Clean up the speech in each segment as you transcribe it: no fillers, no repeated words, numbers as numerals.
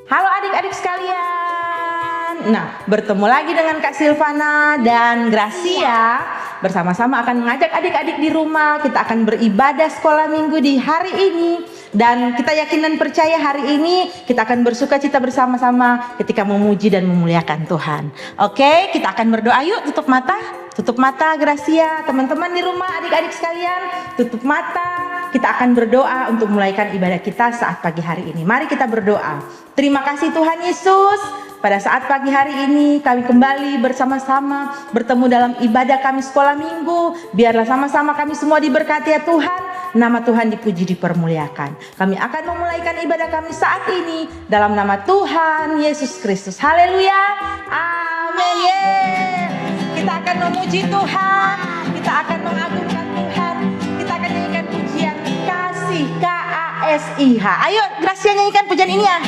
Halo adik-adik sekalian. Nah, bertemu lagi dengan Kak Silvana dan Gracia. Bersama-sama akan mengajak adik-adik di rumah. Kita akan beribadah sekolah minggu di hari ini. Dan kita yakin dan percaya hari ini kita akan bersuka cita bersama-sama ketika memuji dan memuliakan Tuhan. Oke, kita akan berdoa yuk. Tutup mata. Tutup mata Gracia. Teman-teman di rumah, adik-adik sekalian, tutup mata. Kita akan berdoa untuk mulaikan ibadah kita saat pagi hari ini. Mari kita berdoa. Terima kasih Tuhan Yesus. Pada saat pagi hari ini kami kembali bersama-sama bertemu dalam ibadah kami sekolah minggu. Biarlah sama-sama kami semua diberkati ya Tuhan. Nama Tuhan dipuji dipermuliakan. Kami akan memulaikan ibadah kami saat ini dalam nama Tuhan Yesus Kristus. Haleluya. Amin. Yeay. Kita akan memuji Tuhan. Kita akan mengagungkan Tuhan. Kita akan nyanyikan pujian kasih KASIH. Ayo Gracia nyanyikan pujian ini ya.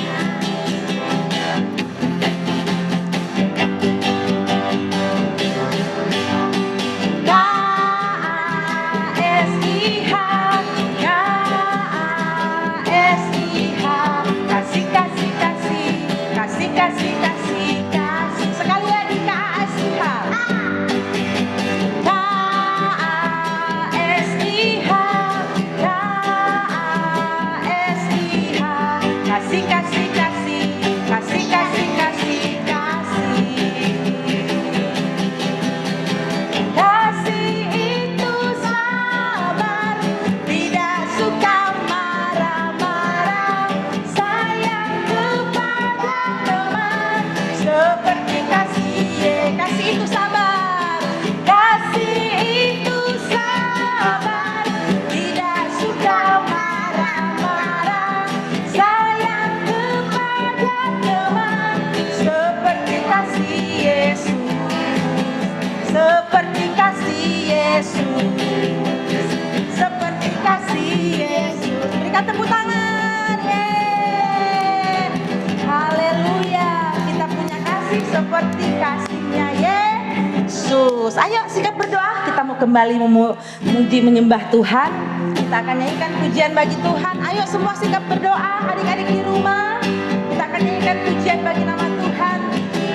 Tepuk tangan, yeay. Haleluya, kita punya kasih seperti kasihnya Yesus. Ayo sikap berdoa, kita mau kembali memuji menyembah Tuhan. Kita akan nyanyikan pujian bagi Tuhan. Ayo semua sikap berdoa, adik-adik di rumah. Kita akan nyanyikan pujian bagi nama Tuhan.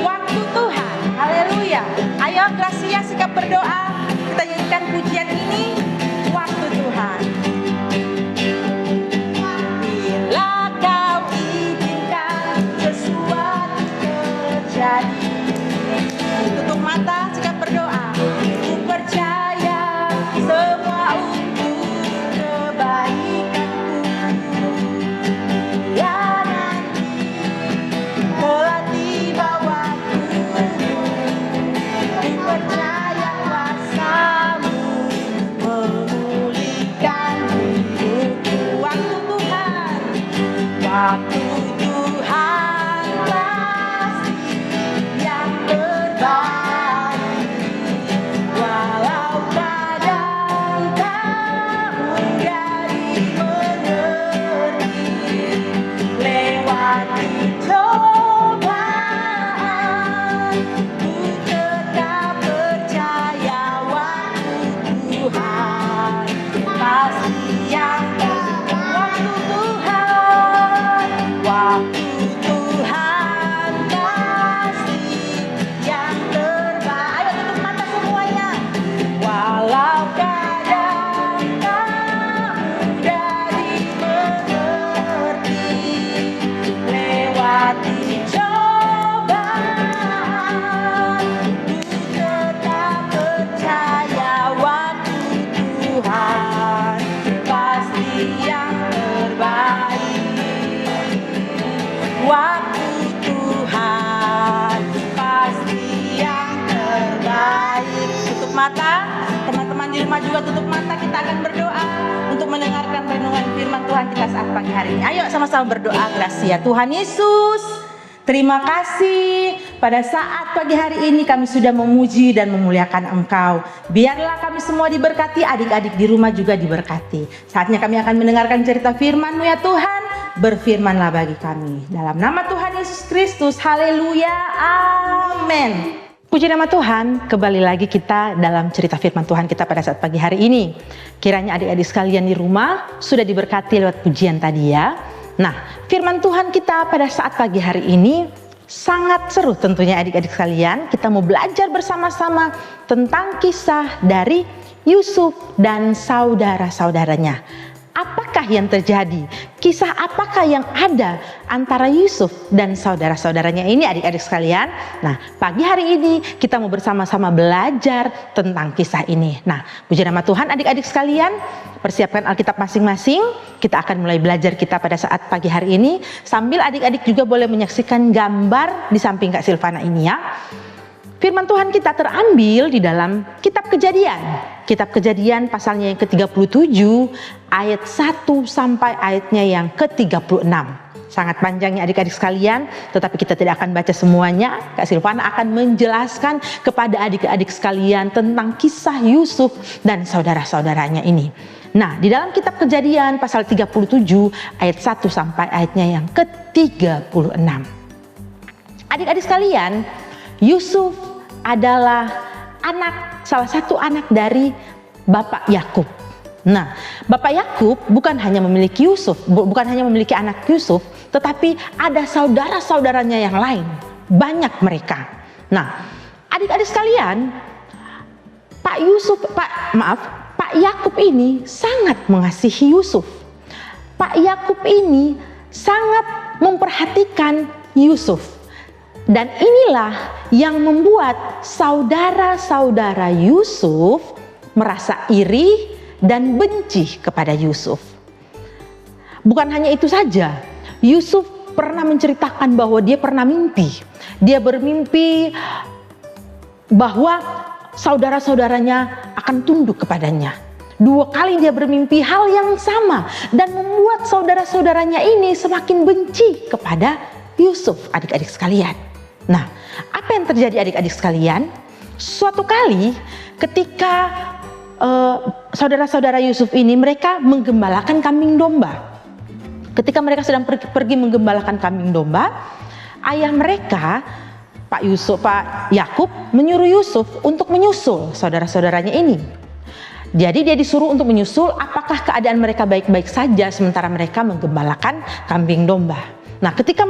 Waktu Tuhan, haleluya. Ayo Gracia sikap berdoa. Kita nyanyikan pujian ini, waktu Tuhan. Tutup mata, sikap berdoa. Ku percaya semua untuk kebaikanku. Ya nanti telah tiba waktumu. Ku percaya kuasa-Mu memulihkan hidupku. Waktu Tuhan, waktu teman-teman di rumah juga tutup mata. Kita akan berdoa untuk mendengarkan renungan firman Tuhan kita saat pagi hari ini. Ayo sama-sama berdoa Gracia. Tuhan Yesus, terima kasih pada saat pagi hari ini kami sudah memuji dan memuliakan Engkau. Biarlah kami semua diberkati, adik-adik di rumah juga diberkati. Saatnya kami akan mendengarkan cerita firman-Mu ya Tuhan. Berfirmanlah bagi kami. Dalam nama Tuhan Yesus Kristus, haleluya, amin. Puji nama Tuhan, kembali lagi kita dalam cerita firman Tuhan kita pada saat pagi hari ini. Kiranya adik-adik sekalian di rumah sudah diberkati lewat pujian tadi ya. Nah, firman Tuhan kita pada saat pagi hari ini sangat seru tentunya adik-adik sekalian. Kita mau belajar bersama-sama tentang kisah dari Yusuf dan saudara-saudaranya. Apakah yang terjadi? Kisah apakah yang ada antara Yusuf dan saudara-saudaranya ini adik-adik sekalian? Nah, pagi hari ini kita mau bersama-sama belajar tentang kisah ini. Nah, puji nama Tuhan adik-adik sekalian, persiapkan Alkitab masing-masing. Kita akan mulai belajar kita pada saat pagi hari ini. Sambil adik-adik juga boleh menyaksikan gambar di samping Kak Silvana ini ya. Firman Tuhan kita terambil di dalam kitab Kejadian. Kitab Kejadian pasalnya yang ke-37 ayat 1 sampai ayatnya yang ke-36. Sangat panjangnya adik-adik sekalian, tetapi kita tidak akan baca semuanya. Kak Silvana akan menjelaskan kepada adik-adik sekalian tentang kisah Yusuf dan saudara-saudaranya ini. Nah, di dalam kitab Kejadian pasal 37 ayat 1 sampai ayatnya yang ke-36. Adik-adik sekalian, Yusuf adalah salah satu anak dari Bapak Yakub. Nah, Bapak Yakub bukan hanya memiliki anak Yusuf, tetapi ada saudara-saudaranya yang lain, banyak mereka. Nah, adik-adik sekalian, Pak Yakub ini sangat mengasihi Yusuf. Pak Yakub ini sangat memperhatikan Yusuf. Dan inilah yang membuat saudara-saudara Yusuf merasa iri dan benci kepada Yusuf. Bukan hanya itu saja, Yusuf pernah menceritakan bahwa dia pernah mimpi. Dia bermimpi bahwa saudara-saudaranya akan tunduk kepadanya. 2 kali dia bermimpi hal yang sama dan membuat saudara-saudaranya ini semakin benci kepada Yusuf, adik-adik sekalian. Nah, apa yang terjadi adik-adik sekalian? Suatu kali ketika saudara-saudara Yusuf ini mereka menggembalakan kambing domba. Ketika mereka sedang pergi menggembalakan kambing domba, ayah mereka Pak Yakub menyuruh Yusuf untuk menyusul saudara-saudaranya ini. Jadi dia disuruh untuk menyusul apakah keadaan mereka baik-baik saja sementara mereka menggembalakan kambing domba. Nah, ketika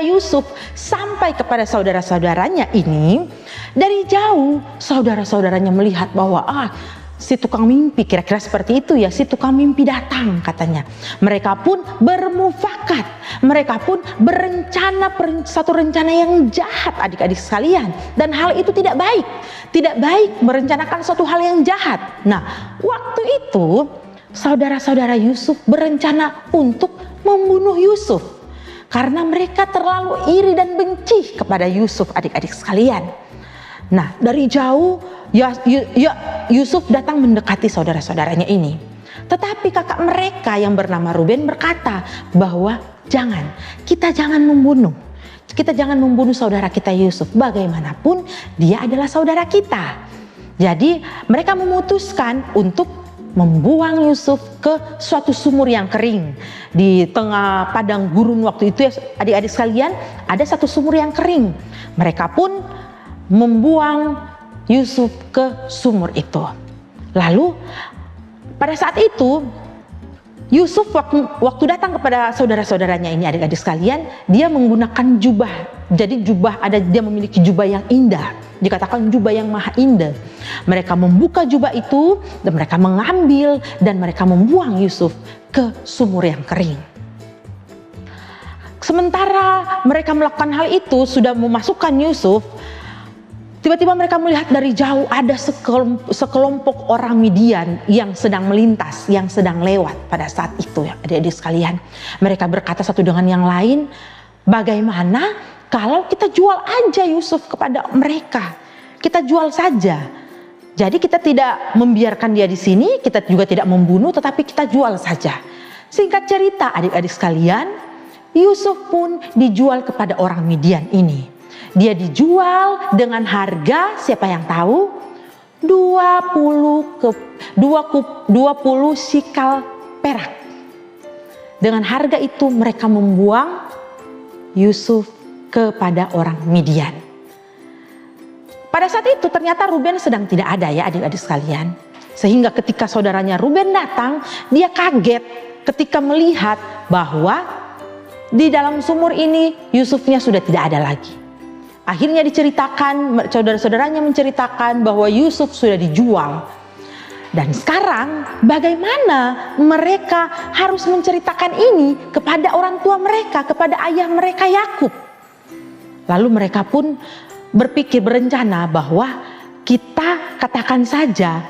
Yusuf sampai kepada saudara-saudaranya ini, dari jauh saudara-saudaranya melihat bahwa si tukang mimpi, kira-kira seperti itu ya, si tukang mimpi datang katanya. Mereka pun bermufakat, mereka pun berencana satu rencana yang jahat adik-adik sekalian. Dan hal itu tidak baik merencanakan suatu hal yang jahat. Nah, waktu itu saudara-saudara Yusuf berencana untuk membunuh Yusuf karena mereka terlalu iri dan benci kepada Yusuf adik-adik sekalian. Nah, dari jauh Yusuf datang mendekati saudara-saudaranya ini. Tetapi kakak mereka yang bernama Ruben berkata bahwa kita jangan membunuh. Kita jangan membunuh saudara kita Yusuf. Bagaimanapun dia adalah saudara kita. Jadi mereka memutuskan untuk membuang Yusuf ke suatu sumur yang kering. Di tengah padang gurun waktu itu ya adik-adik sekalian, ada satu sumur yang kering. Mereka pun membuang Yusuf ke sumur itu. Lalu pada saat itu Yusuf waktu datang kepada saudara-saudaranya ini adik-adik sekalian, dia menggunakan jubah. Jadi dia memiliki jubah yang indah. Dikatakan jubah yang maha indah. Mereka membuka jubah itu dan mereka mengambil dan mereka membuang Yusuf ke sumur yang kering. Sementara mereka melakukan hal itu, sudah memasukkan Yusuf, tiba-tiba mereka melihat dari jauh ada sekelompok orang Midian yang sedang melintas, yang sedang lewat pada saat itu ya adik-adik sekalian. Mereka berkata satu dengan yang lain, bagaimana kalau kita jual aja Yusuf kepada mereka? Kita jual saja. Jadi kita tidak membiarkan dia di sini, kita juga tidak membunuh, tetapi kita jual saja. Singkat cerita adik-adik sekalian, Yusuf pun dijual kepada orang Midian ini. Dia dijual dengan harga, siapa yang tahu? 20 sikal perak. Dengan harga itu mereka membuang Yusuf kepada orang Midian. Pada saat itu ternyata Ruben sedang tidak ada ya adik-adik sekalian. Sehingga ketika saudaranya Ruben datang, dia kaget ketika melihat bahwa di dalam sumur ini Yusufnya sudah tidak ada lagi. Akhirnya diceritakan, saudara-saudaranya menceritakan bahwa Yusuf sudah dijual. Dan sekarang bagaimana mereka harus menceritakan ini kepada orang tua mereka, kepada ayah mereka Yakub. Lalu mereka pun berencana bahwa kita katakan saja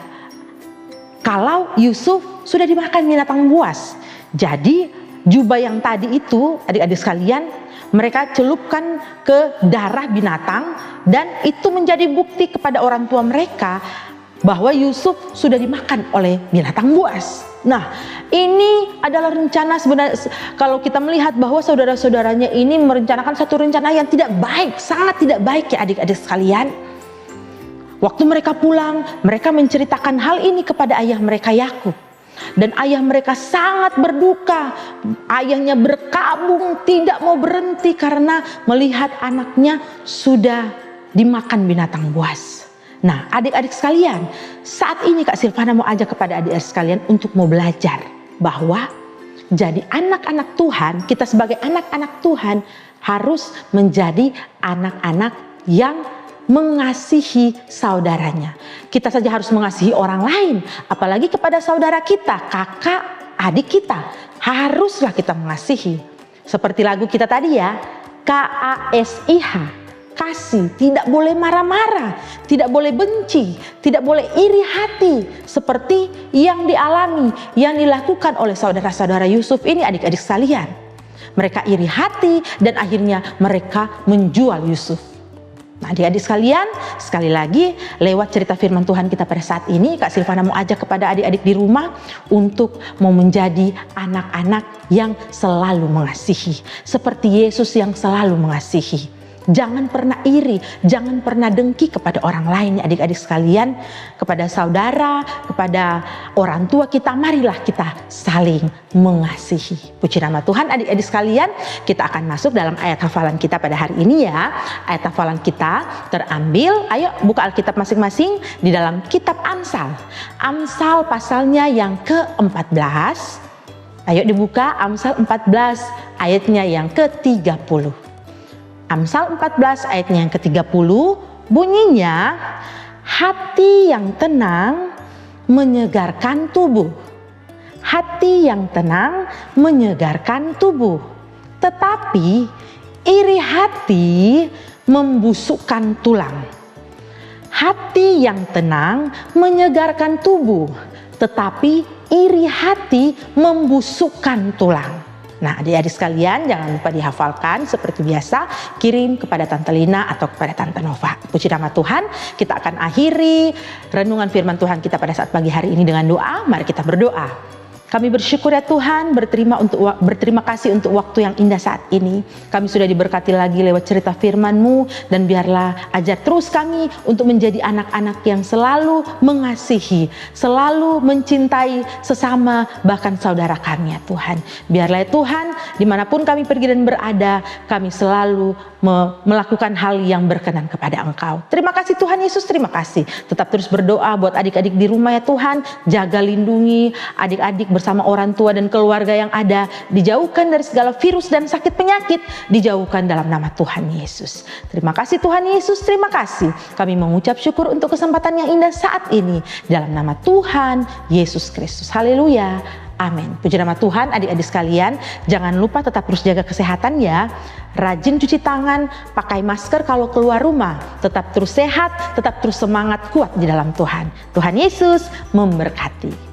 kalau Yusuf sudah dimakan binatang buas. Jadi jubah yang tadi itu, adik-adik sekalian, mereka celupkan ke darah binatang dan itu menjadi bukti kepada orang tua mereka bahwa Yusuf sudah dimakan oleh binatang buas. Nah, ini adalah rencana sebenarnya kalau kita melihat bahwa saudara-saudaranya ini merencanakan satu rencana yang tidak baik, sangat tidak baik ya adik-adik sekalian. Waktu mereka pulang, mereka menceritakan hal ini kepada ayah mereka Yakub. Dan ayah mereka sangat berduka. Ayahnya berkabung, tidak mau berhenti karena melihat anaknya sudah dimakan binatang buas. Nah, adik-adik sekalian, saat ini Kak Silvana mau ajak kepada adik-adik sekalian untuk mau belajar bahwa jadi anak-anak Tuhan, kita sebagai anak-anak Tuhan harus menjadi anak-anak yang mengasihi saudaranya. Kita saja harus mengasihi orang lain, apalagi kepada saudara kita, kakak, adik kita. Haruslah kita mengasihi. Seperti lagu kita tadi ya, KASIH, kasih. Tidak boleh marah-marah, tidak boleh benci, tidak boleh iri hati. Seperti yang dialami, yang dilakukan oleh saudara-saudara Yusuf ini adik-adik sekalian. Mereka iri hati dan akhirnya mereka menjual Yusuf. Nah, adik-adik sekalian, sekali lagi lewat cerita firman Tuhan kita pada saat ini, Kak Silvana mau ajak kepada adik-adik di rumah untuk mau menjadi anak-anak yang selalu mengasihi. Seperti Yesus yang selalu mengasihi. Jangan pernah iri, jangan pernah dengki kepada orang lain ya adik-adik sekalian. Kepada saudara, kepada orang tua kita, marilah kita saling mengasihi. Puji nama Tuhan adik-adik sekalian, kita akan masuk dalam ayat hafalan kita pada hari ini ya. Ayat hafalan kita terambil, ayo buka Alkitab masing-masing di dalam kitab Amsal. Amsal pasalnya yang ke-14. Ayo dibuka Amsal 14 ayatnya yang ke-30. Amsal 14 ayatnya yang ke-30 bunyinya, hati yang tenang menyegarkan tubuh. Hati yang tenang menyegarkan tubuh. Tetapi iri hati membusukkan tulang. Hati yang tenang menyegarkan tubuh, tetapi iri hati membusukkan tulang. Nah, adik-adik sekalian jangan lupa dihafalkan seperti biasa, kirim kepada Tante Lina atau kepada Tante Nova. Puji nama Tuhan, kita akan akhiri renungan firman Tuhan kita pada saat pagi hari ini dengan doa. Mari kita berdoa. Kami bersyukur ya Tuhan, berterima kasih untuk waktu yang indah saat ini. Kami sudah diberkati lagi lewat cerita firman-Mu, dan biarlah ajar terus kami untuk menjadi anak-anak yang selalu mengasihi, selalu mencintai sesama, bahkan saudara kami ya Tuhan. Biarlah ya Tuhan, dimanapun kami pergi dan berada, kami selalu melakukan hal yang berkenan kepada Engkau. Terima kasih Tuhan Yesus, terima kasih. Tetap terus berdoa buat adik-adik di rumah ya Tuhan, jaga lindungi adik-adik bersama orang tua dan keluarga yang ada, dijauhkan dari segala virus dan sakit penyakit, dijauhkan dalam nama Tuhan Yesus. Terima kasih Tuhan Yesus, terima kasih. Kami mengucap syukur untuk kesempatan yang indah saat ini, dalam nama Tuhan Yesus Kristus. Haleluya. Amin. Puji nama Tuhan, adik-adik sekalian, jangan lupa tetap terus jaga kesehatan ya. Rajin cuci tangan, pakai masker kalau keluar rumah. Tetap terus sehat, tetap terus semangat kuat di dalam Tuhan. Tuhan Yesus memberkati.